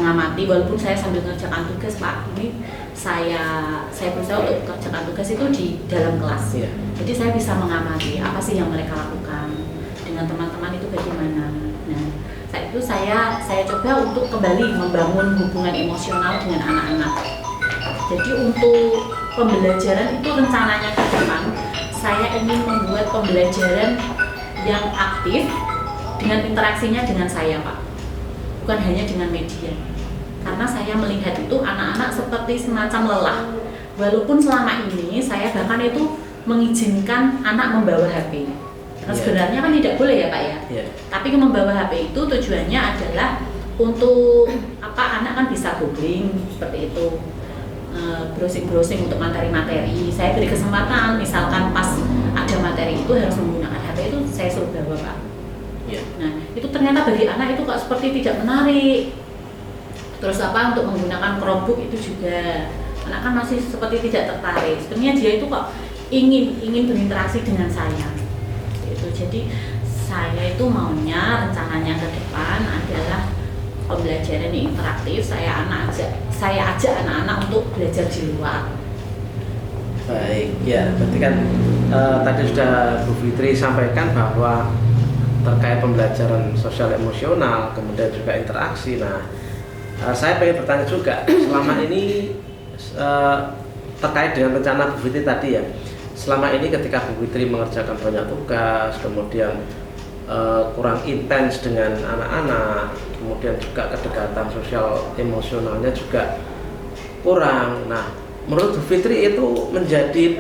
mengamati, walaupun saya sambil mengerjakan tugas Pak, ini saya berusaha untuk mengerjakan tugas itu di dalam kelas. Jadi saya bisa mengamati apa sih yang mereka lakukan dengan teman-teman itu bagaimana. Nah, saat itu saya coba untuk kembali membangun hubungan emosional dengan anak-anak. Jadi untuk pembelajaran itu rencananya ke depan saya ingin membuat pembelajaran yang aktif dengan interaksinya dengan saya Pak, bukan hanya dengan media. Karena saya melihat itu anak-anak seperti semacam lelah. Walaupun selama ini saya bahkan itu mengizinkan anak membawa HP. Karena sebenarnya kan tidak boleh ya Pak ya. Tapi membawa HP itu tujuannya adalah untuk anak kan bisa googling seperti itu, browsing untuk materi-materi. Saya beri kesempatan, misalkan pas ada materi itu harus menggunakan HP itu saya suruh bawa Pak. Nah itu ternyata bagi anak itu kok seperti tidak menarik. Terus untuk menggunakan Chromebook itu juga anak kan masih seperti tidak tertarik. Sebenarnya dia itu kok ingin berinteraksi dengan saya. Itu jadi saya itu maunya rencananya ke depan adalah pembelajaran yang interaktif. Saya ajak anak-anak untuk belajar di luar. Baik, ya berarti kan tadi sudah Bu Fitri sampaikan bahwa terkait pembelajaran sosial emosional, kemudian juga interaksi. Nah, saya pengen bertanya juga, selama ini terkait dengan rencana Bu Fitri tadi ya, selama ini ketika Bu Fitri mengerjakan banyak tugas, kemudian kurang intens dengan anak-anak, kemudian juga kedekatan sosial emosionalnya juga kurang. Nah, menurut Bu Fitri itu menjadi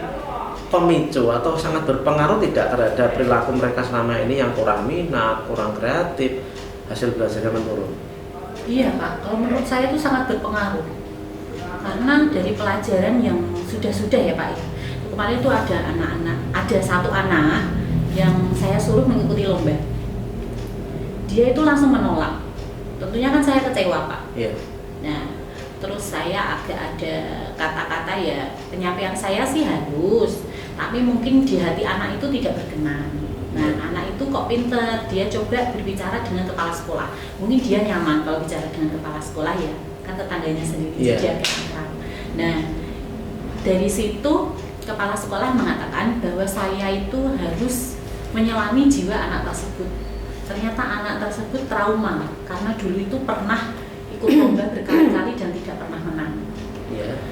pemicu atau sangat berpengaruh tidak terhadap perilaku mereka selama ini yang kurang minat, kurang kreatif, hasil belajarnya menurun? Iya Pak, kalau menurut saya itu sangat berpengaruh. Karena dari pelajaran yang sudah ya Pak ya. Kemarin itu ada satu anak yang saya suruh mengikuti lomba. Dia itu langsung menolak. Tentunya kan saya kecewa Pak. Nah, terus saya agak ada kata-kata ya, penyampaian saya sih halus, tapi mungkin di hati anak itu tidak berkenan. Nah, anak itu kok pinter, dia coba berbicara dengan kepala sekolah. Mungkin dia nyaman kalau bicara dengan kepala sekolah ya, kan tetangganya sendiri, jadi agak akrab. Nah, dari situ kepala sekolah mengatakan bahwa saya itu harus menyelami jiwa anak tersebut. Ternyata anak tersebut trauma, karena dulu itu pernah ikut lomba berkali-kali dan tidak pernah menang.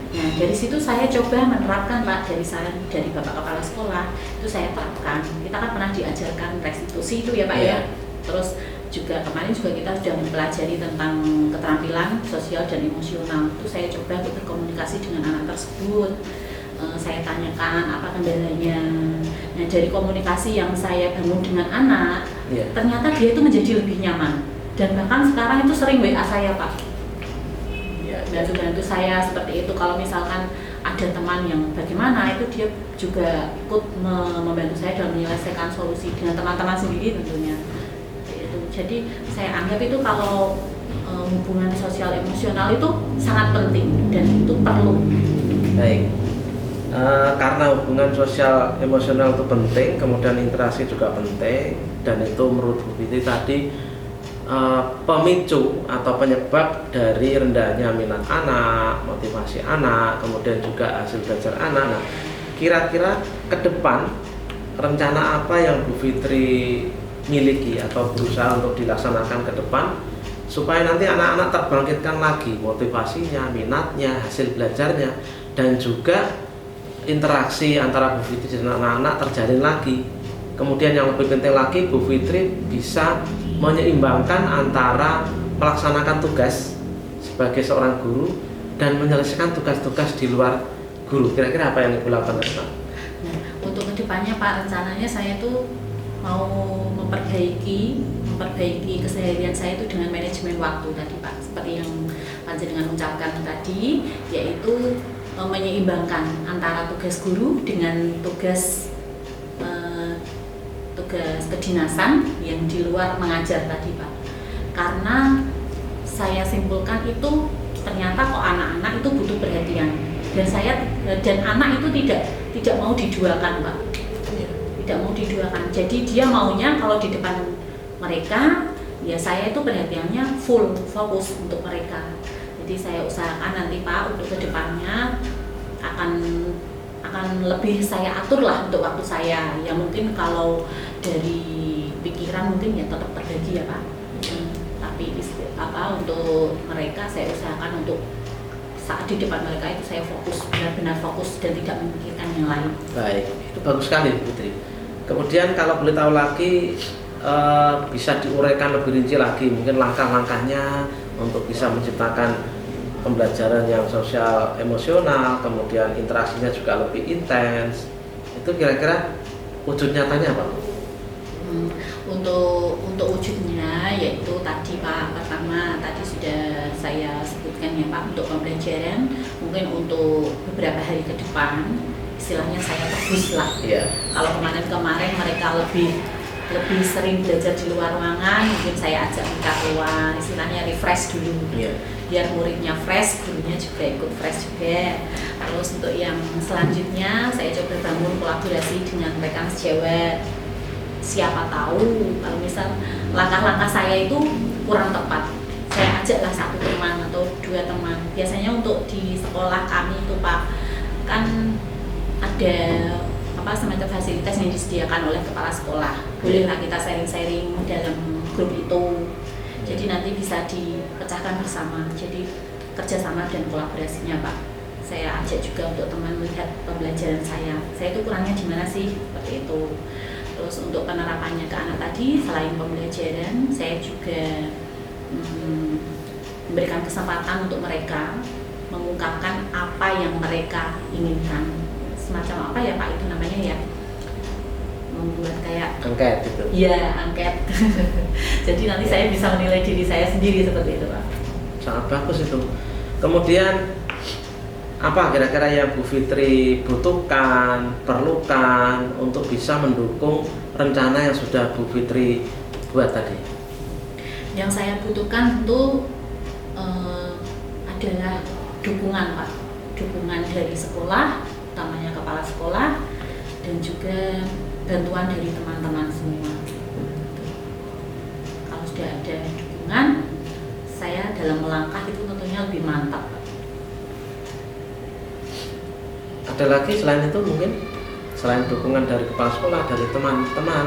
Nah, dari situ saya coba menerapkan Pak, dari saran dari Bapak Kepala Sekolah itu saya terapkan. Kita kan pernah diajarkan restitusi itu ya Pak ya. Terus juga kemarin kita sudah mempelajari tentang keterampilan sosial dan emosional. Itu saya coba untuk berkomunikasi dengan anak tersebut. Saya tanyakan apa kendalanya. Nah, dari komunikasi yang saya bangun dengan anak, ternyata dia itu menjadi lebih nyaman. Dan bahkan sekarang itu sering WA saya Pak. Bantu saya seperti itu. Kalau misalkan ada teman yang bagaimana, itu dia juga ikut membantu saya dalam menyelesaikan solusi dengan teman-teman sendiri tentunya. Jadi saya anggap itu kalau hubungan sosial emosional itu sangat penting dan itu perlu. Baik, karena hubungan sosial emosional itu penting, kemudian interaksi juga penting, dan itu menurut Bu Fitri tadi pemicu atau penyebab dari rendahnya minat anak, motivasi anak, kemudian juga hasil belajar anak. Nah, kira-kira ke depan rencana apa yang Bu Fitri miliki atau berusaha untuk dilaksanakan ke depan supaya nanti anak-anak terbangkitkan lagi motivasinya, minatnya, hasil belajarnya, dan juga interaksi antara Bu Fitri dan anak-anak terjalin lagi. Kemudian yang lebih penting lagi, Bu Fitri bisa menyeimbangkan antara melaksanakan tugas sebagai seorang guru dan menyelesaikan tugas-tugas di luar guru. Kira-kira apa yang Ibu lakukan? Nah, untuk kedepannya Pak, rencananya saya tuh mau memperbaiki keseharian saya itu dengan manajemen waktu tadi Pak. Seperti yang Panjenengan ucapkan tadi, yaitu menyeimbangkan antara tugas guru dengan tugas kedinasan yang di luar mengajar tadi Pak. Karena saya simpulkan itu ternyata kok anak-anak itu butuh perhatian dan anak itu tidak mau diduakan Pak. Tidak mau diduakan. Jadi dia maunya kalau di depan mereka ya saya itu perhatiannya full fokus untuk mereka. Jadi saya usahakan nanti Pak untuk kedepannya akan lebih saya atur lah untuk waktu saya. Ya mungkin kalau dari pikiran mungkin ya tetap terbagi ya Pak. Tapi untuk mereka saya usahakan untuk saat di depan mereka itu saya fokus, benar-benar fokus dan tidak memikirkan yang lain. Baik, itu bagus sekali Putri. Kemudian kalau boleh tahu lagi bisa diuraikan lebih rinci lagi mungkin langkah-langkahnya untuk bisa menciptakan pembelajaran yang sosial emosional, kemudian interaksinya juga lebih intens. Itu kira-kira wujud nyatanya apa? Untuk wujudnya yaitu tadi Pak, pertama tadi sudah saya sebutkan ya Pak, untuk pembelajaran mungkin untuk beberapa hari ke depan istilahnya saya tebus lah. Kalau kemarin mereka lebih sering belajar di luar ruangan, mungkin saya ajak mereka keluar, istilahnya refresh dulu. Biar muridnya fresh, gurunya juga ikut fresh juga. Terus untuk yang selanjutnya saya coba bangun kolaborasi dengan rekan sejawat. Siapa tahu kalau misal langkah-langkah saya itu kurang tepat, saya ajaklah satu teman atau dua teman. Biasanya untuk di sekolah kami itu Pak, kan ada semacam fasilitas yang disediakan oleh kepala sekolah. Bolehlah kita sharing-sharing dalam grup itu. Jadi nanti bisa dipecahkan bersama. Jadi kerjasama dan kolaborasinya Pak. Saya ajak juga untuk teman melihat pembelajaran saya. Saya itu kurangnya di mana sih? Seperti itu. Terus untuk penerapannya ke anak tadi, selain pembelajaran, saya juga memberikan kesempatan untuk mereka mengungkapkan apa yang mereka inginkan. Semacam apa ya Pak itu namanya ya? Membuat kayak angket gitu. Iya, angket. Jadi nanti saya bisa menilai diri saya sendiri seperti itu Pak. Sangat bagus itu. Kemudian apa kira-kira yang Bu Fitri butuhkan, perlukan untuk bisa mendukung rencana yang sudah Bu Fitri buat tadi? Yang saya butuhkan itu adalah dukungan Pak, dukungan dari sekolah, utamanya kepala sekolah, dan juga bantuan dari teman-teman semua. Kalau sudah ada dukungan, saya dalam melangkah itu tentunya lebih mantap Pak. Ada lagi selain itu mungkin, selain dukungan dari kepala sekolah, dari teman-teman,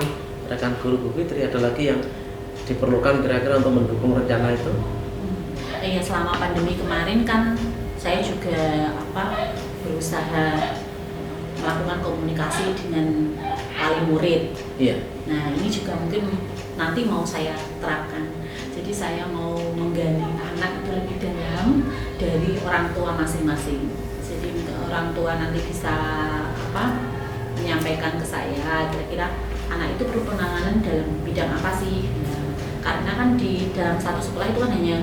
rekan guru Bu Fitri, ada lagi yang diperlukan kira-kira untuk mendukung rencana itu? Ya selama pandemi kemarin kan saya juga berusaha melakukan komunikasi dengan wali murid. Nah ini juga mungkin nanti mau saya terapkan. Jadi saya mau menggali anak itu lebih dalam dari orang tua masing-masing. Jadi orang tua nanti bisa menyampaikan ke saya kira-kira anak itu perlu penanganan dalam bidang apa sih. Nah, karena kan di dalam satu sekolah itu kan hanya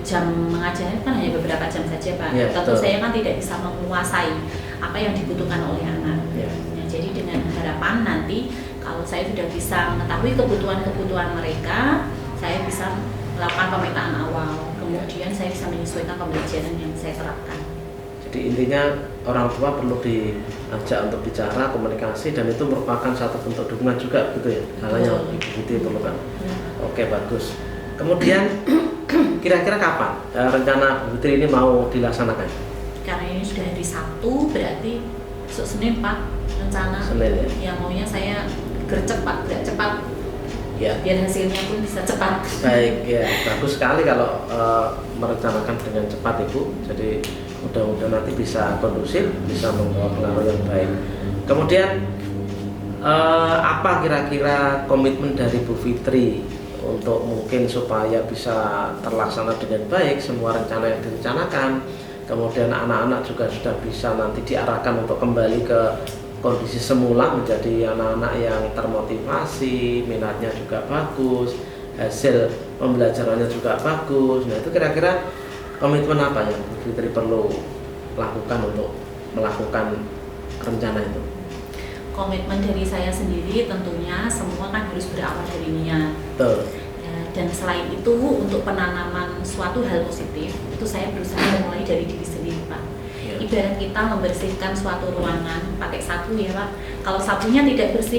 jam mengajarnya kan hanya beberapa jam saja Pak. Tentu saya kan tidak bisa menguasai apa yang dibutuhkan oleh anak. Nah, jadi dengan harapan nanti kalau saya sudah bisa mengetahui kebutuhan mereka, saya bisa melakukan pemetaan awal. Kemudian saya bisa menyesuaikan pembelajaran yang saya terapkan. Jadi intinya orang tua perlu diajak untuk bicara, komunikasi, dan itu merupakan satu bentuk dukungan juga gitu ya, hal yang itu perlukan. Oke, bagus. Kemudian kira-kira kapan rencana Bu Fitri ini mau dilaksanakan? Karena ini sudah hari Sabtu, berarti besok Senin Pak rencana. Senin ya? Ya maunya saya gercep Pak, gerak cepat. Biar hasilnya pun bisa cepat. Baik ya, bagus sekali kalau merencanakan dengan cepat Ibu. Jadi mudah-mudahan nanti bisa kondusif, bisa membawa pengaruh yang baik. Kemudian apa kira-kira komitmen dari Bu Fitri untuk mungkin supaya bisa terlaksana dengan baik semua rencana yang direncanakan, kemudian anak-anak juga sudah bisa nanti diarahkan untuk kembali ke kondisi semula menjadi anak-anak yang termotivasi, minatnya juga bagus, hasil pembelajarannya juga bagus. Nah itu kira-kira komitmen apa yang Bu Fitri perlu lakukan untuk melakukan rencana itu? Komitmen dari saya sendiri tentunya semua kan harus berawal dari niat. Betul. Ya, dan selain itu untuk penanaman suatu hal positif itu saya berusaha memulai dari diri sendiri Pak. Ibarat kita membersihkan suatu ruangan pakai sapu ya Pak. Kalau sapunya tidak bersih